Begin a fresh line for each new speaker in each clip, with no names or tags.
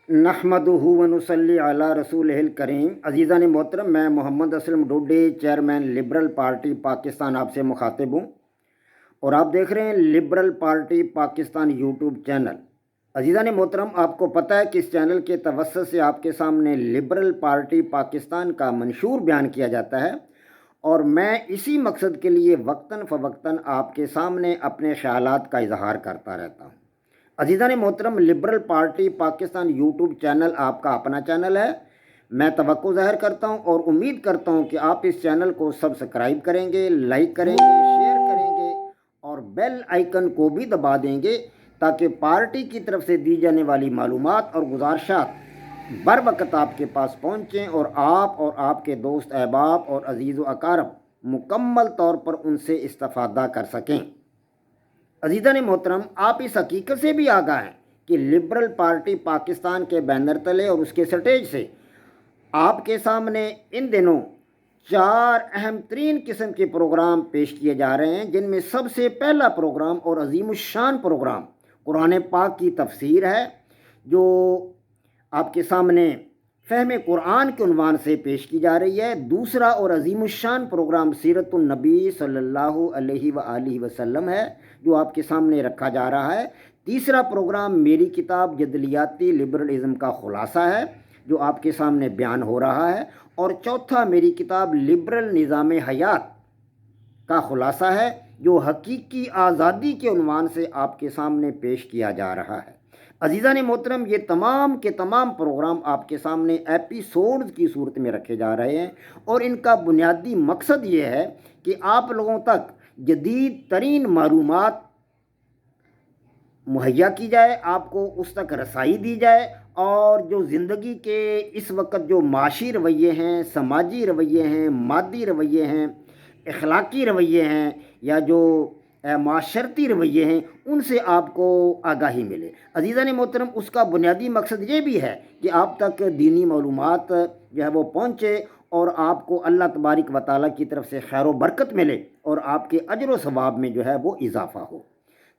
نحمدہ ونصلی علی رسولہ الکریم۔ عزیزان محترم، میں Muhammad Aslam Dodi, chairman liberal party Pakistan, آپ سے مخاطب ہوں اور آپ دیکھ رہے ہیں liberal party Pakistan YouTube channel. عزیزان محترم، آپ کو پتہ ہے کہ اس چینل کے توسط سے آپ کے سامنے لبرل پارٹی پاکستان کا منشور بیان کیا جاتا ہے، اور میں اسی مقصد کے لیے وقتاً فوقتاً آپ کے سامنے اپنے خیالات کا اظہار کرتا رہتا ہوں۔ عزیزان محترم، liberal party Pakistan YouTube channel آپ کا اپنا چینل ہے۔ میں توقع ظاہر کرتا ہوں اور امید کرتا ہوں کہ آپ اس چینل کو سبسکرائب کریں گے، لائک کریں گے، شیئر کریں گے اور بیل آئیکن کو بھی دبا دیں گے، تاکہ پارٹی کی طرف سے دی جانے والی معلومات اور گزارشات بر وقت آپ کے پاس پہنچیں اور آپ کے دوست احباب اور عزیز و اقارب مکمل طور پر ان سے استفادہ کر سکیں۔ عزیزان محترم، آپ اس حقیقت سے بھی آگاہ ہیں کہ لبرل پارٹی پاکستان کے بینر تلے اور اس کے سٹیج سے آپ کے سامنے ان دنوں 4 اہم ترین قسم کے پروگرام پیش کیے جا رہے ہیں، جن میں سب سے پہلا پروگرام اور عظیم الشان پروگرام قرآن پاک کی تفسیر ہے، جو آپ کے سامنے فہم قرآن کے عنوان سے پیش کی جا رہی ہے۔ دوسرا اور عظیم الشان پروگرام سیرت النبی صلی اللہ علیہ وآلہ وسلم ہے، جو آپ کے سامنے رکھا جا رہا ہے۔ تیسرا پروگرام میری کتاب جدلیاتی لبرلزم کا خلاصہ ہے، جو آپ کے سامنے بیان ہو رہا ہے۔ اور چوتھا میری کتاب لبرل نظام حیات کا خلاصہ ہے، جو حقیقی آزادی کے عنوان سے آپ کے سامنے پیش کیا جا رہا ہے۔ عزیزان محترم، یہ تمام کے تمام پروگرام آپ کے سامنے ایپیسوڈز کی صورت میں رکھے جا رہے ہیں، اور ان کا بنیادی مقصد یہ ہے کہ آپ لوگوں تک جدید ترین معلومات مہیا کی جائے، آپ کو اس تک رسائی دی جائے، اور جو زندگی کے اس وقت جو معاشی رویے ہیں، سماجی رویے ہیں، مادی رویے ہیں، اخلاقی رویے ہیں، یا جو معاشرتی رویے ہیں، ان سے آپ کو آگاہی ملے۔ عزیزان محترم، اس کا بنیادی مقصد یہ بھی ہے کہ آپ تک دینی معلومات جو ہے وہ پہنچے، اور آپ کو اللہ تبارک و تعالیٰ کی طرف سے خیر و برکت ملے، اور آپ کے اجر و ثواب میں جو ہے وہ اضافہ ہو۔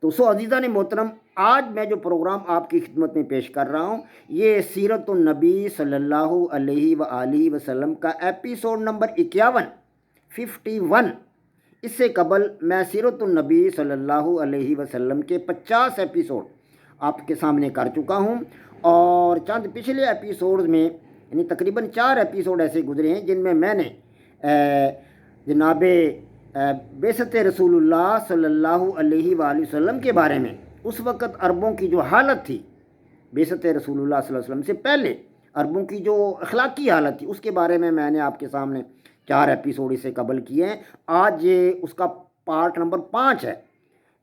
تو عزیزان محترم، آج میں جو پروگرام آپ کی خدمت میں پیش کر رہا ہوں، یہ سیرت النبی صلی اللہ علیہ وآلہ وسلم کا ایپیسوڈ نمبر 51 اس سے قبل میں سیرت النبی صلی اللہ علیہ وسلم کے 50 ایپیسوڈ آپ کے سامنے کر چکا ہوں، اور چند پچھلے ایپیسوڈز میں یعنی تقریباً 4 ایپیسوڈ ایسے گزرے ہیں جن میں میں نے جناب بعثت رسول اللہ صلی اللہ علیہ وآلہ وسلم کے بارے میں، اس وقت عربوں کی جو حالت تھی، بعثت رسول اللہ صلی اللہ علیہ وسلم سے پہلے عربوں کی جو اخلاقی حالت تھی، اس کے بارے میں میں نے آپ کے سامنے 4 ایپیسوڈ اس سے قبل کیے ہیں۔ آج یہ اس کا پارٹ نمبر 5 ہے۔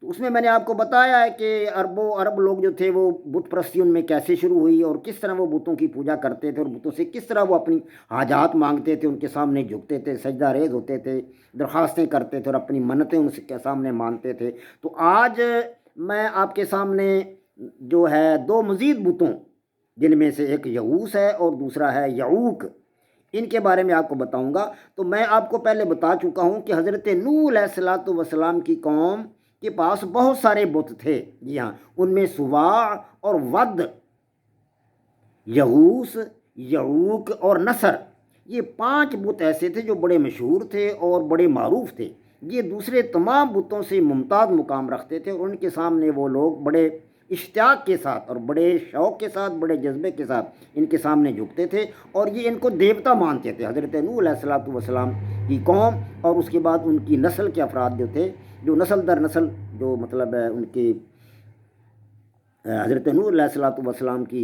تو اس میں نے آپ کو بتایا ہے کہ عرب لوگ جو تھے، وہ بت پرستی ان میں کیسے شروع ہوئی، اور کس طرح وہ بتوں کی پوجا کرتے تھے، اور بتوں سے کس طرح وہ اپنی حاجات مانگتے تھے، ان کے سامنے جھکتے تھے، سجدہ ریز ہوتے تھے، درخواستیں کرتے تھے، اور اپنی منتیں ان کے سامنے مانتے تھے۔ تو آج میں آپ کے سامنے جو ہے 2 مزید بتوں، جن میں سے ایک یغوث ہے اور دوسرا ہے یعوق، ان کے بارے میں آپ کو بتاؤں گا۔ تو میں آپ کو پہلے بتا چکا ہوں کہ حضرت نوح علیہ السلام کی قوم کے پاس بہت سارے بت تھے۔ جی ہاں، ان میں سواع اور ود، یغوث، یعوق اور نصر، یہ 5 بت ایسے تھے جو بڑے مشہور تھے اور بڑے معروف تھے۔ یہ دوسرے تمام بتوں سے ممتاز مقام رکھتے تھے، اور ان کے سامنے وہ لوگ بڑے اشتیاق کے ساتھ اور بڑے شوق کے ساتھ، بڑے جذبے کے ساتھ ان کے سامنے جھکتے تھے، اور یہ ان کو دیوتا مانتے تھے۔ حضرت نوح علیہ السلام کی قوم اور اس کے بعد ان کی نسل کے افراد جو تھے، جو نسل در نسل جو مطلب ہے ان کی حضرت نوح علیہ السلام کی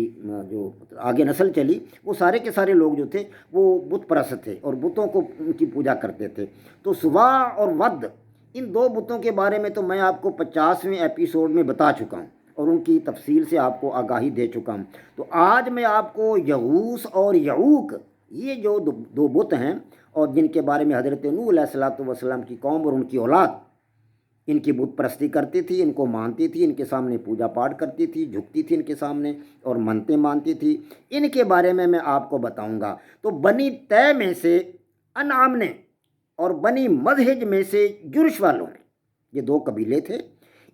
جو آگے نسل چلی، وہ سارے کے سارے لوگ جو تھے وہ بت پرست تھے اور بتوں کو ان کی پوجا کرتے تھے۔ تو سواع اور ود، ان 2 بتوں کے بارے میں تو میں آپ کو 50ویں ایپیسوڈ میں بتا چکا ہوں، اور ان کی تفصیل سے آپ کو آگاہی دے چکا ہوں۔ تو آج میں آپ کو یغوث اور یعوق، یہ جو 2 بت ہیں، اور جن کے بارے میں حضرت نوح علیہ السلام کی قوم اور ان کی اولاد ان کی بت پرستی کرتی تھی، ان کو مانتی تھی، ان کے سامنے پوجا پاٹ کرتی تھی، جھکتی تھی ان کے سامنے اور منتیں مانتی تھی، ان کے بارے میں آپ کو بتاؤں گا۔ تو بنی طے میں سے انعام نے، اور بنی مدحج میں سے جرش والوں نے، یہ 2 قبیلے تھے۔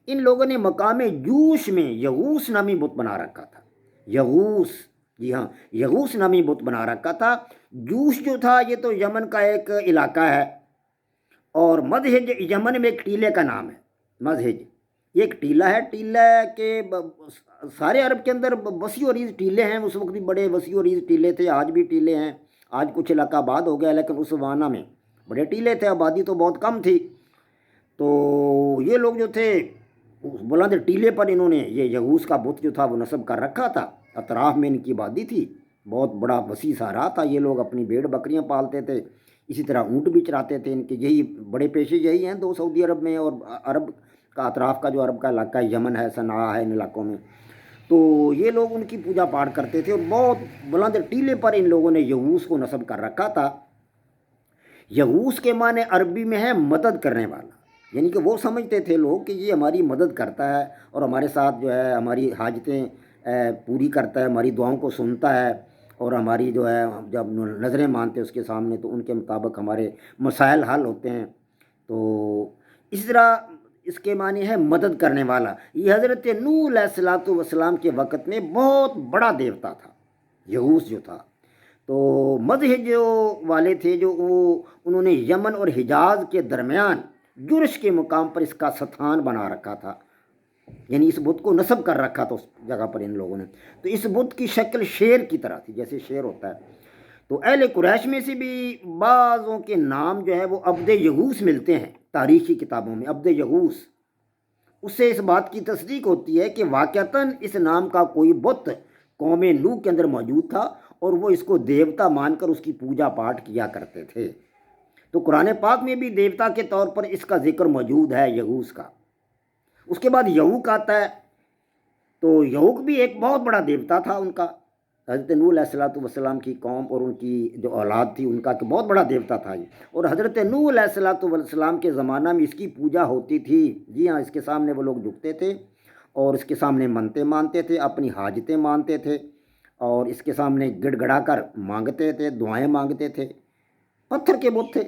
ان لوگوں نے مقام جوش میں یغوث نامی بت بنا رکھا تھا۔ یغوث جی ہاں، یغوس نامی بت بنا رکھا تھا۔ جوش جو تھا یہ تو یمن کا ایک علاقہ ہے، اور مدہج یمن میں ایک ٹیلے کا نام ہے۔ مدہج یہ ایک ٹیلا ہے، ٹیلا کے سارے عرب کے اندر وسیع و عریض ٹیلے ہیں، اس وقت بھی بڑے وسیع و عریض ٹیلے تھے، آج بھی ٹیلے ہیں، آج کچھ علاقہ آباد ہو گیا، لیکن اس زمانہ میں بڑے ٹیلے تھے، آبادی تو بہت کم تھی۔ تو یہ لوگ جو تھے اس بلند ٹیلے پر انہوں نے یہ یغوس کا بت جو تھا وہ نصب کر رکھا تھا۔ اطراف میں ان کی آبادی تھی، بہت بڑا وسیع سارا تھا، یہ لوگ اپنی بھیڑ بکریاں پالتے تھے، اسی طرح اونٹ بھی چراتے تھے۔ ان کے یہی بڑے پیشے یہی ہیں دو، سعودی عرب میں اور عرب کا اطراف کا جو عرب کا علاقہ ہے، یمن ہے، صنعاء ہے، ان علاقوں میں تو یہ لوگ ان کی پوجا پاٹ کرتے تھے، اور بہت بلند ٹیلے پر ان لوگوں نے یغوس کو نصب کر رکھا تھا۔ یغوس کے معنی عربی میں ہے مدد کرنے والا، یعنی کہ وہ سمجھتے تھے لوگ کہ یہ ہماری مدد کرتا ہے اور ہمارے ساتھ جو ہے ہماری حاجتیں پوری کرتا ہے، ہماری دعاؤں کو سنتا ہے، اور ہماری جو ہے جب نظریں مانتے اس کے سامنے تو ان کے مطابق ہمارے مسائل حل ہوتے ہیں۔ تو اس طرح اس کے معنی ہے مدد کرنے والا۔ یہ حضرت نوح علیہ الصلوۃ والسلام کے وقت میں بہت بڑا دیوتا تھا یغوس جو تھا۔ تو مدہج جو والے تھے جو انہوں نے یمن اور حجاز کے درمیان جرش کے مقام پر اس کا ستھان بنا رکھا تھا، یعنی اس بت کو نصب کر رکھا تھا اس جگہ پر ان لوگوں نے۔ تو اس بت کی شکل شیر کی طرح تھی، جیسے شیر ہوتا ہے۔ تو اہل قریش میں سے بھی بعضوں کے نام جو ہے وہ عبد یغوس ملتے ہیں تاریخی کتابوں میں، عبد یغوس۔ اس سے اس بات کی تصدیق ہوتی ہے کہ واقعتاً اس نام کا کوئی بت قوم نوح کے اندر موجود تھا، اور وہ اس کو دیوتا مان کر اس کی پوجا پاٹ کیا کرتے تھے۔ تو قرآن پاک میں بھی دیوتا کے طور پر اس کا ذکر موجود ہے یغوس کا۔ اس کے بعد یعوق آتا ہے، تو یعوق بھی ایک بہت بڑا دیوتا تھا ان کا، حضرت نوح علیہ الصلوۃ والسلام کی قوم اور ان کی جو اولاد تھی ان کا بہت بڑا دیوتا تھا یہ، اور حضرت نوح علیہ الصلوۃ والسلام کے زمانہ میں اس کی پوجا ہوتی تھی۔ جی ہاں، اس کے سامنے وہ لوگ جھکتے تھے اور اس کے سامنے منتیں مانتے تھے، اپنی حاجتیں مانتے تھے، اور اس کے سامنے گڑ گڑا کر مانگتے تھے، دعائیں مانگتے تھے۔ پتھر کے بت تھے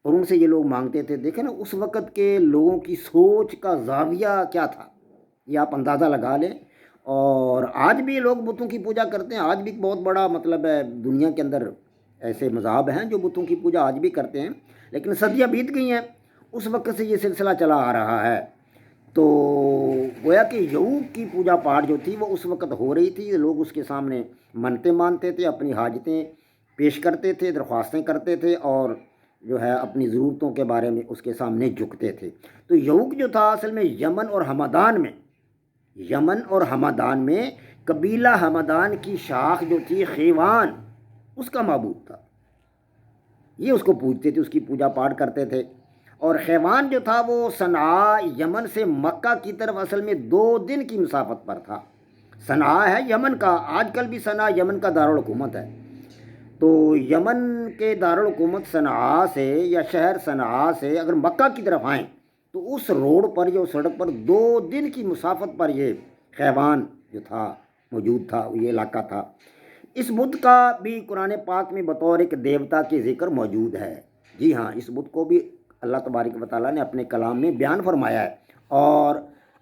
اور ان سے یہ لوگ مانگتے تھے۔ دیکھیں نا اس وقت کے لوگوں کی سوچ کا زاویہ کیا تھا، یہ آپ اندازہ لگا لیں۔ اور آج بھی لوگ بتوں کی پوجا کرتے ہیں، آج بھی بہت بڑا مطلب ہے دنیا کے اندر ایسے مذاہب ہیں جو بتوں کی پوجا آج بھی کرتے ہیں، لیکن صدیاں بیت گئی ہیں، اس وقت سے یہ سلسلہ چلا آ رہا ہے۔ تو گویا کہ یعوق کی پوجا پاٹ جو تھی وہ اس وقت ہو رہی تھی، لوگ اس کے سامنے منتیں مانتے تھے، اپنی حاجتیں پیش کرتے تھے، درخواستیں کرتے تھے، اور جو ہے اپنی ضرورتوں کے بارے میں اس کے سامنے جھکتے تھے۔ تو یعوق جو تھا اصل میں یمن اور ہمدان میں قبیلہ ہمدان کی شاخ جو تھی خیوان، اس کا معبود تھا، یہ اس کو پوجتے تھے، اس کی پوجا پاٹ کرتے تھے۔ اور خیوان جو تھا وہ صنعاء یمن سے مکہ کی طرف اصل میں 2 دن کی مسافت پر تھا۔ صنعاء ہے یمن کا، آج کل بھی صنعاء یمن کا دارالحکومت ہے۔ تو یمن کے دارالحکومت صنعاء سے یا شہر صنعاء سے اگر مکہ کی طرف آئیں تو اس روڈ پر یا سڑک پر 2 دن کی مسافت پر یہ خیوان جو تھا موجود تھا، یہ علاقہ تھا۔ اس بت کا بھی قرآن پاک میں بطور ایک دیوتا کے ذکر موجود ہے۔ جی ہاں، اس بت کو بھی اللہ تبارک و تعالیٰ نے اپنے کلام میں بیان فرمایا ہے، اور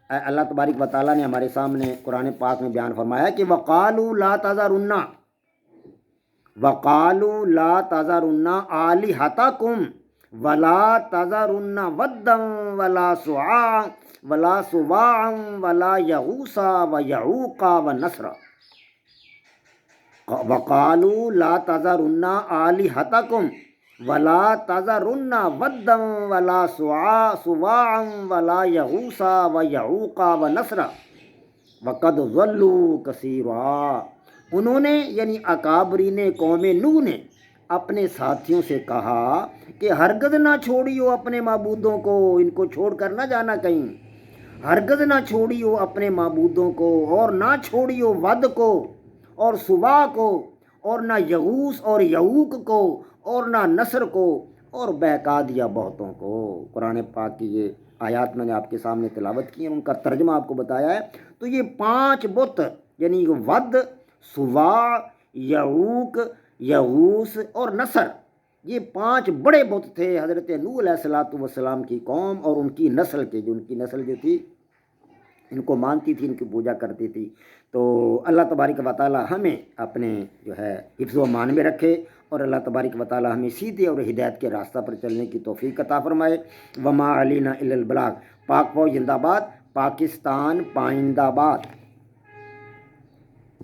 اللہ تبارک و تعالیٰ نے ہمارے سامنے قرآن پاک میں بیان فرمایا ہے کہ وَقَالُوا لَا تَذَرُنَّ آلِهَتَكُمْ وَلَا تَذَرُنَّ وَدًّا وَلَا سُوَاعًا وَلَا يَغُوثَ وَيَعُوقَ وَنَسْرَ۔ وَقَالُوا لَا تَذَرُنَّ آلِهَتَكُمْ وَلَا تَذَرُنَّ وَدًّا وَلَا سُوَاعًا وَلَا يَغُوثَ وَيَعُوقَ وَنَسْرَ وَقَدْ ضَلُّوا كَثِيرًا۔ انہوں نے یعنی اکابرین قوم نوح نے اپنے ساتھیوں سے کہا کہ ہرگز نہ چھوڑیو اپنے معبودوں کو، ان کو چھوڑ کر نہ جانا کہیں، ہرگز نہ چھوڑیو اپنے معبودوں کو، اور نہ چھوڑیو ود کو اور سوا کو، اور نہ یغوث اور یعوق کو، اور نہ نصر کو، اور بہکا دیا بہتوں کو۔ قرآن پاک کی یہ آیات میں نے آپ کے سامنے تلاوت کی ہیں، ان کا ترجمہ آپ کو بتایا ہے۔ تو یہ 5 بت یعنی ود، سوا، یعوق، یغوث اور نصر، یہ 5 بڑے بت تھے حضرت نوح علیہ الصلوۃ والسلام کی قوم اور ان کی نسل کے، جو ان کی نسل جو تھی ان کو مانتی تھی، ان کی پوجا کرتی تھی۔ تو اللہ تبارک و تعالی ہمیں اپنے جو ہے حفظ و امان میں رکھے، اور اللہ تبارک و تعالی ہمیں سیدھے اور ہدایت کے راستہ پر چلنے کی توفیق عطا فرمائے۔ وما علینا الا البلاغ۔ پاک فوج زندہ باد، پاکستان پائندہ باد۔